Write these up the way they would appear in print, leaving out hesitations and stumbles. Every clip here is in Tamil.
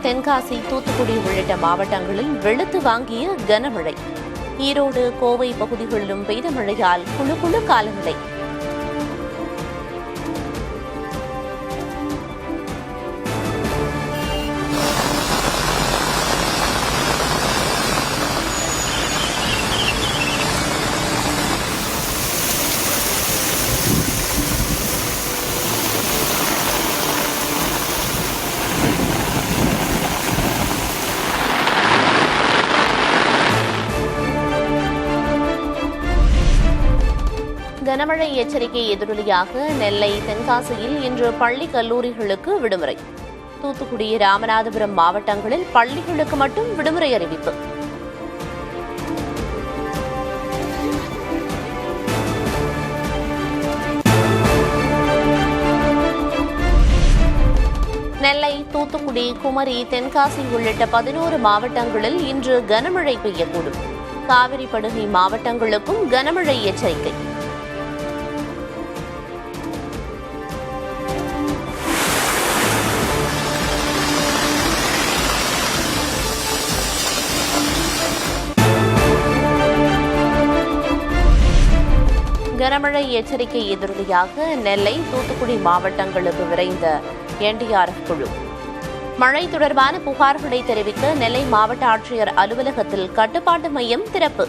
தென்காசி, தூத்துக்குடி உள்ளிட்ட மாவட்டங்களில் வெளுத்து வாங்கிய கனமழை. ஈரோடு, கோவை பகுதிகளிலும் பெய்த மழையால் குளு குளு காலநிலை. கனமழை எச்சரிக்கை எதிரொலியாக நெல்லை, தென்காசியில் இன்று பள்ளி கல்லூரிகளுக்கு விடுமுறை. தூத்துக்குடி, ராமநாதபுரம் மாவட்டங்களில் பள்ளிகளுக்கு மட்டும் விடுமுறை அறிவிப்பு. நெல்லை, தூத்துக்குடி, குமரி, தென்காசி உள்ளிட்ட 11 மாவட்டங்களில் இன்று கனமழை பெய்யக்கூடும். காவிரி படுகை மாவட்டங்களுக்கும் கனமழை எச்சரிக்கை. கனமழை எச்சரிக்கை எதிரொலியாக நெல்லை, தூத்துக்குடி மாவட்டங்களுக்கு விரைந்த NDRF குழு. மழை தொடர்பான புகார்களை தெரிவிக்க நெல்லை மாவட்ட ஆட்சியர் அலுவலகத்தில் கட்டுப்பாட்டு மையம் திறப்பு.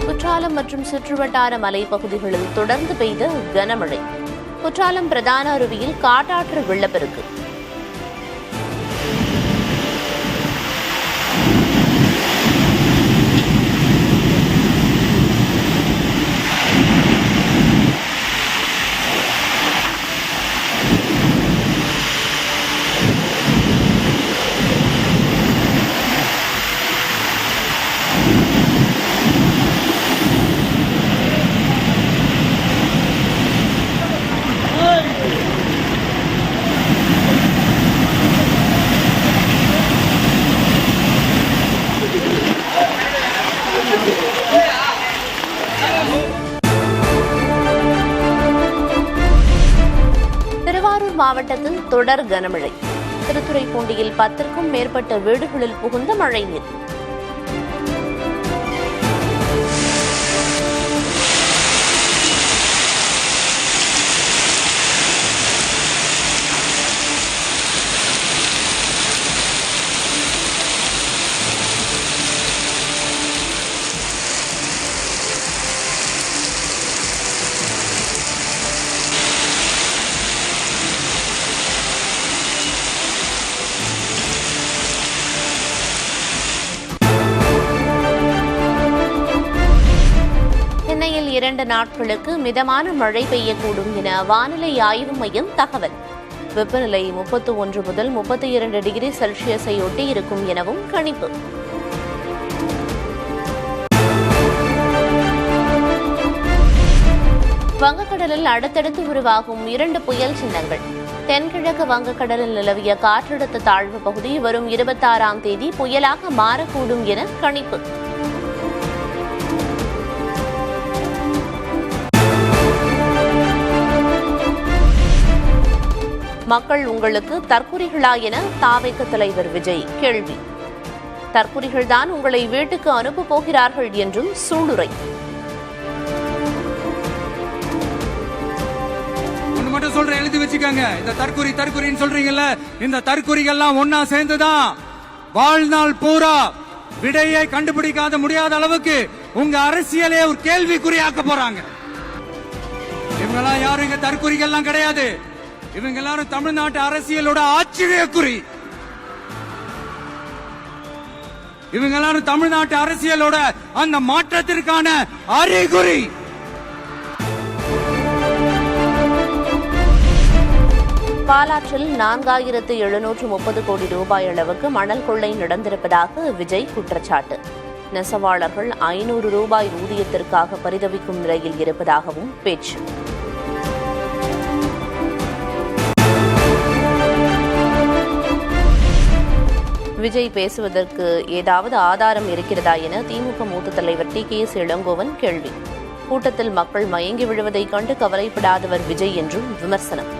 குற்றாலம் மற்றும் சுற்றுவட்டார மலைப்பகுதிகளில் தொடர்ந்து பெய்த கனமழை. குற்றாலம் பிரதான அருவியில் காட்டாற்று வெள்ளப்பெருக்கு. திருவாரூர் மாவட்டத்தில் தொடர் கனமழை. திருத்துறைப்பூண்டியில் 10க்கும் மேற்பட்ட வீடுகளில் புகுந்த மழைநீர். சென்னையில் 2 நாட்களுக்கு மிதமான மழை பெய்யக்கூடும் என வானிலை ஆய்வு மையம் தகவல். வெப்பநிலை 31 முதல் 32 டிகிரி செல்சியஸை ஒட்டி இருக்கும் எனவும் கணிப்பு. வங்கக்கடலில் அடுத்தடுத்து உருவாகும் 2 புயல் சின்னங்கள். தென்கிழக்கு வங்கக்கடலில் நிலவிய காற்றழுத்த தாழ்வு பகுதி வரும் 26ஆம் தேதி புயலாக மாறக்கூடும் என கணிப்பு. மக்கள் உங்களுக்கு தற்குறிகளா என தாவேக தலைவர் விஜய் கேள்வி. தற்குறிகள்தான் உங்களை வீட்டுக்கு அனுப்ப போகிறார்கள் என்றும் சூளுரை. ஒண்ணு மட்டும் சொல்றேன், எழுதி வச்சுக்கோங்க. இந்த தற்குறின்னு சொல்றீங்கல்ல, இந்த தற்குறிகள்லாம் ஒன்னா சேர்ந்துதான் வாழ்நாள் பூரா விடையை கண்டுபிடிக்காத முடியாத அளவுக்கு உங்க அரசியலே ஒரு கேள்விக்குறியாக்க போறாங்க. இவங்கெல்லாம் யாரும் இங்க தற்குறிகள்லாம் கிடையாது. இவங்க எல்லாரும் தமிழ்நாட்டு அரசியலோட ஆச்சரியக்குறி. இவங்க எல்லாரும் தமிழ்நாட்டு அரசியலோட அந்த மாற்றத்திற்கான அறிகுறி. பாலாற்றில் 4730 கோடி ரூபாய் அளவுக்கு மணல் கொள்ளை நடந்திருப்பதாக விஜய் குற்றச்சாட்டு. நெசவாளர்கள் 500 ரூபாய் ஊதியத்திற்காக பரிதவிக்கும் நிலையில் இருப்பதாகவும் பேச்சு. விஜய் பேசுவதற்கு ஏதாவது ஆதாரம் இருக்கிறதா என திமுக மூத்த தலைவர் டி.கே.எஸ். இளங்கோவன் கேள்வி. கூட்டத்தில் மக்கள் மயங்கி விழுவதைக் கண்டு கவலைப்படாதவர் விஜய் என்றும் விமர்சனம்.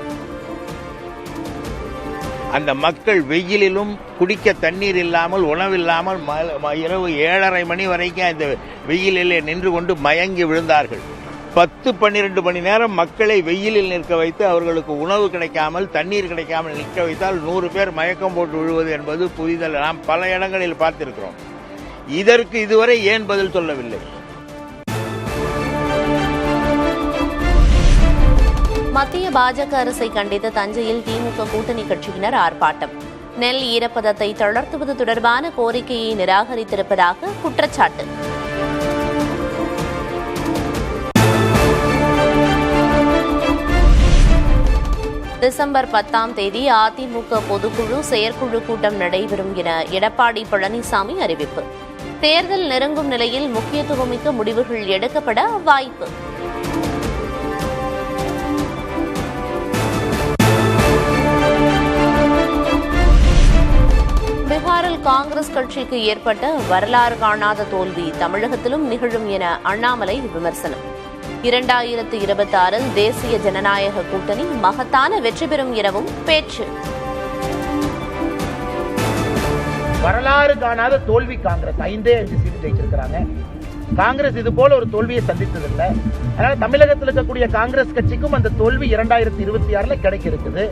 அந்த மக்கள் வெயிலிலும் குடிக்க தண்ணீர் இல்லாமல் உணவில்லாமல் இரவு 7:30 மணி வரைக்கும் அந்த வெயிலிலே நின்று கொண்டு மயங்கி விழுந்தார்கள். 10-12 மணி நேரம் மக்களை வெயிலில் நிற்க வைத்து அவர்களுக்கு உணவு கிடைக்காமல் தண்ணீர் கிடைக்காமல் நிற்க வைத்தால் 100 பேர் மயக்கம் போட்டு விழுவது என்பது புரிதல். நாம் பல இடங்களில் பார்த்திருக்கிறோம். இதற்கு இதுவரை ஏன் பதில் சொல்லவில்லை? மத்திய பாஜக அரசை கண்டித்து தஞ்சையில் திமுக கூட்டணி கட்சியினர் ஆர்ப்பாட்டம். நெல் ஈரப்பதத்தை தளர்த்துவது தொடர்பான கோரிக்கையை நிராகரித்திருப்பதாக குற்றச்சாட்டு. டிசம்பர் 10ஆம் தேதி அதிமுக பொதுக்குழு செயற்குழு கூட்டம் நடைபெறும் என எடப்பாடி பழனிசாமி அறிவிப்பு. தேர்தல் நெருங்கும் நிலையில் முக்கியத்துவமிக்க முடிவுகள் எடுக்கப்பட வாய்ப்பு. பீகாரில் காங்கிரஸ் கட்சிக்கு ஏற்பட்ட வரலாறு காணாத தோல்வி தமிழகத்திலும் நிகழும் என அண்ணாமலை விமர்சனம். 2026 தேசிய ஜனநாயக கூட்டணி மகத்தான வெற்றி பெறும் எனவும் பேச்சு. வரலாறு காணாத தோல்வி காங்கிரஸ் 5 சீட் ஜெயிச்சிருக்கிறாங்க. காங்கிரஸ் இது போல ஒரு தோல்வியை சந்தித்ததில்லை. அதனால தமிழகத்தில் இருக்கக்கூடிய காங்கிரஸ் கட்சிக்கும் அந்த தோல்வி 2026 கிடைக்க இருக்குது.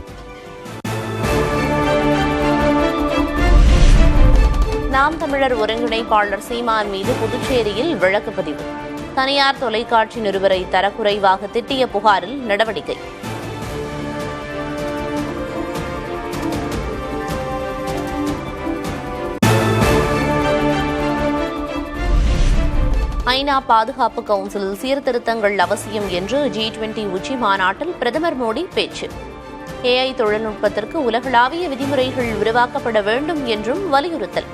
நாம் தமிழர் ஒருங்கிணைப்பாளர் சீமான் மீது புதுச்சேரியில் வழக்கு பதிவு. தனியார் தொலைக்காட்சி நிருபரை தரக்குறைவாக திட்டிய புகாரில் நடவடிக்கை. ஐநா பாதுகாப்பு கவுன்சிலில் சீர்திருத்தங்கள் அவசியம் என்று G20 உச்சி மாநாட்டில் பிரதமர் மோடி பேச்சு. AI தொழில்நுட்பத்திற்கு உலகளாவிய விதிமுறைகள் உருவாக்கப்பட வேண்டும் என்றும் வலியுறுத்தல்.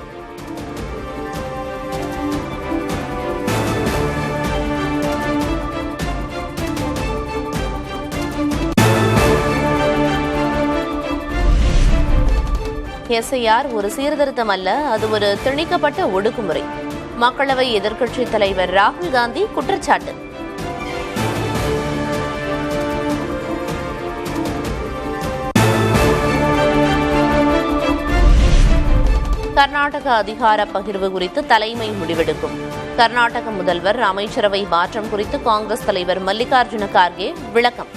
SIR ஒரு சீர்திருத்தம் அல்ல, அது ஒரு திணிக்கப்பட்ட ஒடுக்குமுறை. மக்களவை எதிர்க்கட்சித் தலைவர் ராகுல் காந்தி குற்றச்சாட்டு. கர்நாடக அதிகார பகிர்வு குறித்து தலைமை முடிவெடுக்கும். கர்நாடக முதல்வர் அமைச்சரவை மாற்றம் குறித்து காங்கிரஸ் தலைவர் மல்லிகார்ஜுன கார்கே விளக்கம்.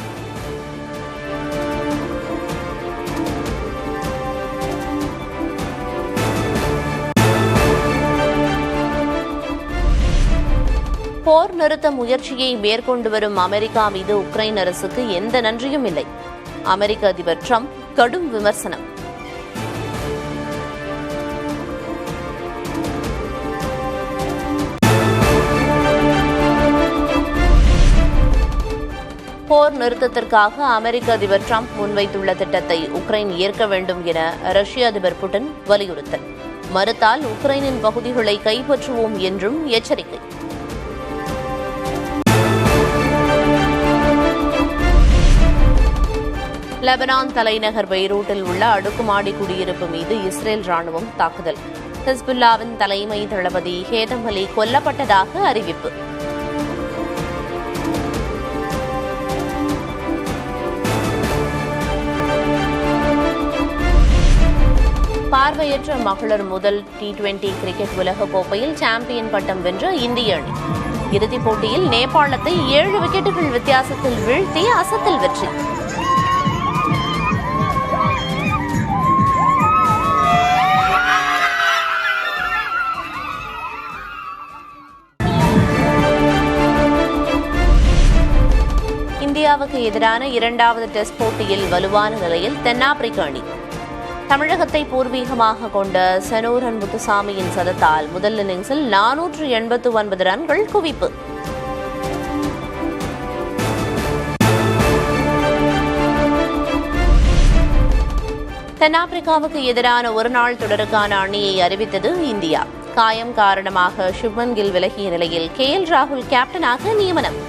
போர் நிறுத்த முயற்சியை மேற்கொண்டு வரும் அமெரிக்கா மீது உக்ரைன் அரசுக்கு எந்த நன்றியும் இல்லை. அமெரிக்க அதிபர் ட்ரம்ப் கடும் விமர்சனம். போர் நிறுத்தத்திற்காக அமெரிக்க அதிபர் ட்ரம்ப் முன்வைத்துள்ள திட்டத்தை உக்ரைன் ஏற்க வேண்டும் என ரஷ்ய அதிபர் புட்டின் வலியுறுத்தல். மறுத்தால் உக்ரைனின் பகுதிகளை கைப்பற்றுவோம் என்றும் எச்சரிக்கை. லெபனான் தலைநகர் பெய்ரூட்டில் உள்ள அடுக்குமாடி குடியிருப்பு மீது இஸ்ரேல் ராணுவம் தாக்குதல். ஹிஸ்புல்லாவின் தலைமை தளபதி ஹேதம் அலி கொல்லப்பட்டதாக அறிவிப்பு. பார்வையற்ற மகளிர் முதல் T20 கிரிக்கெட் உலகக் கோப்பையில் சாம்பியன் பட்டம் வென்ற இந்திய அணி இறுதிப் போட்டியில் நேபாளத்தை 7 விக்கெட்டுகள் வித்தியாசத்தில் வீழ்த்தி அசத்தல் வெற்றி. இந்தியாவுக்கு எதிரான 2வது டெஸ்ட் போட்டியில் வலுவான நிலையில் தென்னாப்பிரிக்க அணி. தமிழகத்தை பூர்வீகமாக கொண்ட செனூரன் முத்துசாமியின் சதத்தால் முதல் இன்னிங்ஸில் 489 ரன்கள் குவிப்பு. தென்னாப்பிரிக்காவுக்கு எதிரான ஒருநாள் தொடருக்கான அணியை அறிவித்தது இந்தியா. காயம் காரணமாக சுப்மன் கில் விலகிய நிலையில் KL ராகுல் கேப்டனாக நியமனம்.